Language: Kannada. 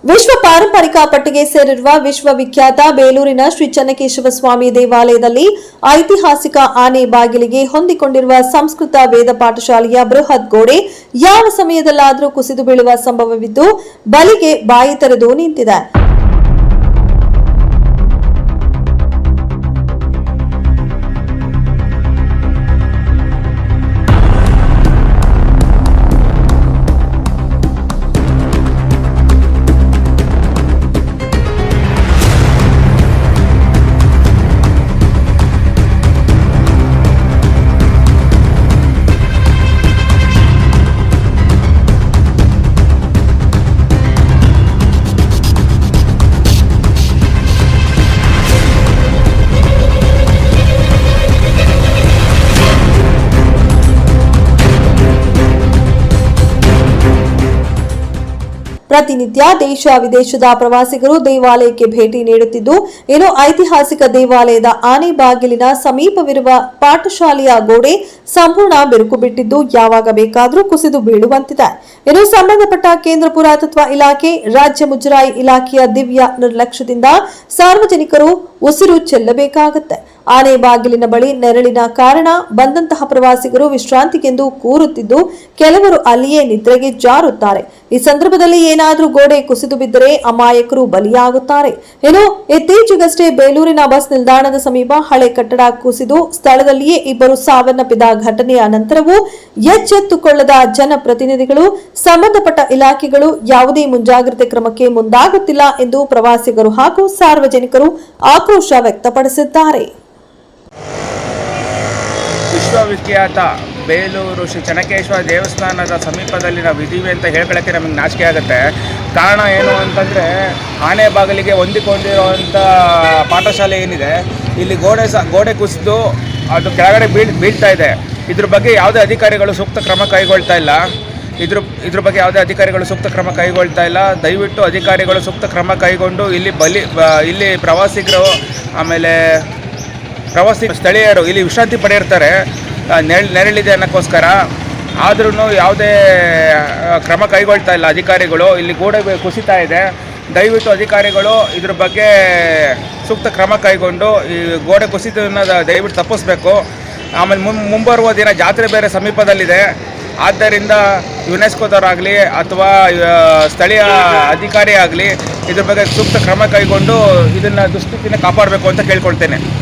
ವಿಶ್ವ ಪಾರಂಪರಿಕ ಪಟ್ಟಿಗೆ ಸೇರಿರುವ ವಿಶ್ವವಿಖ್ಯಾತ ಬೇಲೂರಿನ ಶ್ರೀ ಚೆನ್ನಕೇಶವ ಸ್ವಾಮಿ ದೇವಾಲಯದಲ್ಲಿ ಐತಿಹಾಸಿಕ ಆನೆ ಬಾಗಿಲಿಗೆ ಹೊಂದಿಕೊಂಡಿರುವ ಸಂಸ್ಕೃತ ವೇದ ಪಾಠಶಾಲೆಯ ಬೃಹತ್ ಗೋಡೆ ಯಾವ ಸಮಯದಲ್ಲಾದರೂ ಕುಸಿದು ಬೀಳುವ ಸಂಭವವಿದ್ದು ಬಲಿಗೆ ಬಾಯಿ ತೆರೆದು ನಿಂತಿದೆ. ಪ್ರತಿನಿತ್ಯ ದೇಶ ವಿದೇಶದ ಪ್ರವಾಸಿಗರು ದೇವಾಲಯಕ್ಕೆ ಭೇಟಿ ನೀಡುತ್ತಿದ್ದು, ಇನ್ನು ಐತಿಹಾಸಿಕ ದೇವಾಲಯದ ಆನೆ ಬಾಗಿಲಿನ ಸಮೀಪವಿರುವ ಪಾಠಶಾಲೆಯ ಗೋಡೆ ಸಂಪೂರ್ಣ ಬಿರುಕು ಬಿಟ್ಟಿದ್ದು ಯಾವಾಗ ಬೇಕಾದರೂ ಕುಸಿದು ಬೀಳುವಂತಿದೆ. ಇನ್ನು ಸಂಬಂಧಪಟ್ಟ ಕೇಂದ್ರ ಪುರಾತತ್ವ ಇಲಾಖೆ, ರಾಜ್ಯ ಮುಜರಾಯಿ ಇಲಾಖೆಯ ದಿವ್ಯ ನಿರ್ಲಕ್ಷ್ಯದಿಂದ ಸಾರ್ವಜನಿಕರು ಉಸಿರು ಚೆಲ್ಲಬೇಕಾಗುತ್ತೆ. ಆನೆ ಬಾಗಿಲಿನ ಬಳಿ ನೆರಳಿನ ಕಾರಣ ಬಂದಂತಹ ಪ್ರವಾಸಿಗರು ವಿಶ್ರಾಂತಿಗೆಂದು ಕೂರುತ್ತಿದ್ದು, ಕೆಲವರು ಅಲ್ಲಿಯೇ ನಿದ್ರೆಗೆ ಜಾರುತ್ತಾರೆ. ಈ ಸಂದರ್ಭದಲ್ಲಿ ಏನಾದರೂ ಗೋಡೆ ಕುಸಿದು ಬಿದ್ದರೆ ಅಮಾಯಕರು ಬಲಿಯಾಗುತ್ತಾರೆ. ಇನ್ನು ಇತ್ತೀಚೆಗಷ್ಟೇ ಬೇಲೂರಿನ ಬಸ್ ನಿಲ್ದಾಣದ ಸಮೀಪ ಹಳೆ ಕಟ್ಟಡ ಕುಸಿದು ಸ್ಥಳದಲ್ಲಿಯೇ ಇಬ್ಬರು ಸಾವನ್ನಪ್ಪಿದ ಘಟನೆಯ ನಂತರವೂ ಎಚ್ಚೆತ್ತುಕೊಳ್ಳದ ಜನಪ್ರತಿನಿಧಿಗಳು, ಸಂಬಂಧಪಟ್ಟ ಇಲಾಖೆಗಳು ಯಾವುದೇ ಮುಂಜಾಗ್ರತೆ ಕ್ರಮಕ್ಕೆ ಮುಂದಾಗುತ್ತಿಲ್ಲ ಎಂದು ಪ್ರವಾಸಿಗರು ಹಾಗೂ ಸಾರ್ವಜನಿಕರು ಆಕ್ರೋಶ ವ್ಯಕ್ತಪಡಿಸಿದ್ದಾರೆ. ವಿಶ್ವವಿಖ್ಯಾತ ಬೇಲೂರು ಶ್ರೀ ಚೆನ್ನಕೇಶವ ದೇವಸ್ಥಾನದ ಸಮೀಪದಲ್ಲಿ ನಾವು ಇದ್ದೀವಿ ಅಂತ ಹೇಳ್ಕೊಳ್ಳೋಕ್ಕೆ ನಮಗೆ ನಾಚಿಕೆ ಆಗುತ್ತೆ. ಕಾರಣ ಏನು ಅಂತಂದರೆ, ಆನೆ ಬಾಗಿಲಿಗೆ ಹೊಂದಿಕೊಂಡಿರುವಂಥ ಪಾಠಶಾಲೆ ಏನಿದೆ, ಇಲ್ಲಿ ಗೋಡೆ ಕುಸಿದು ಅದು ಕೆಳಗಡೆ ಬೀಳ್ತಾ ಇದೆ. ಇದ್ರ ಬಗ್ಗೆ ಯಾವುದೇ ಅಧಿಕಾರಿಗಳು ಸೂಕ್ತ ಕ್ರಮ ಕೈಗೊಳ್ತಾ ಇಲ್ಲ. ಇದ್ರ ಬಗ್ಗೆ ಯಾವುದೇ ಅಧಿಕಾರಿಗಳು ಸೂಕ್ತ ಕ್ರಮ ಕೈಗೊಳ್ತಾ ಇಲ್ಲ. ದಯವಿಟ್ಟು ಅಧಿಕಾರಿಗಳು ಸೂಕ್ತ ಕ್ರಮ ಕೈಗೊಂಡು ಇಲ್ಲಿ ಪ್ರವಾಸಿಗರು, ಆಮೇಲೆ ಸ್ಥಳೀಯರು ಇಲ್ಲಿ ವಿಶ್ರಾಂತಿ ಪಡೆಯಿರ್ತಾರೆ, ನೆರಳಿದೆ ಅನ್ನೋಕ್ಕೋಸ್ಕರ. ಆದ್ರೂ ಯಾವುದೇ ಕ್ರಮ ಕೈಗೊಳ್ತಾ ಇಲ್ಲ ಅಧಿಕಾರಿಗಳು. ಇಲ್ಲಿ ಗೋಡೆ ಕುಸಿತಾ ಇದೆ. ದಯವಿಟ್ಟು ಅಧಿಕಾರಿಗಳು ಇದ್ರ ಬಗ್ಗೆ ಸೂಕ್ತ ಕ್ರಮ ಕೈಗೊಂಡು ಈ ಗೋಡೆ ಕುಸಿತವನ್ನು ದಯವಿಟ್ಟು ತಪ್ಪಿಸ್ಬೇಕು. ಆಮೇಲೆ ಮುಂಬರುವ ದಿನ ಜಾತ್ರೆ ಬೇರೆ ಸಮೀಪದಲ್ಲಿದೆ. ಆದ್ದರಿಂದ ಯುನೆಸ್ಕೋದವರಾಗಲಿ ಅಥವಾ ಸ್ಥಳೀಯ ಅಧಿಕಾರಿ ಆಗಲಿ ಇದ್ರ ಬಗ್ಗೆ ಸೂಕ್ತ ಕ್ರಮ ಕೈಗೊಂಡು ಇದನ್ನು ದುಸ್ಥಿತಿನ ಕಾಪಾಡಬೇಕು ಅಂತ ಕೇಳ್ಕೊಳ್ತೇನೆ.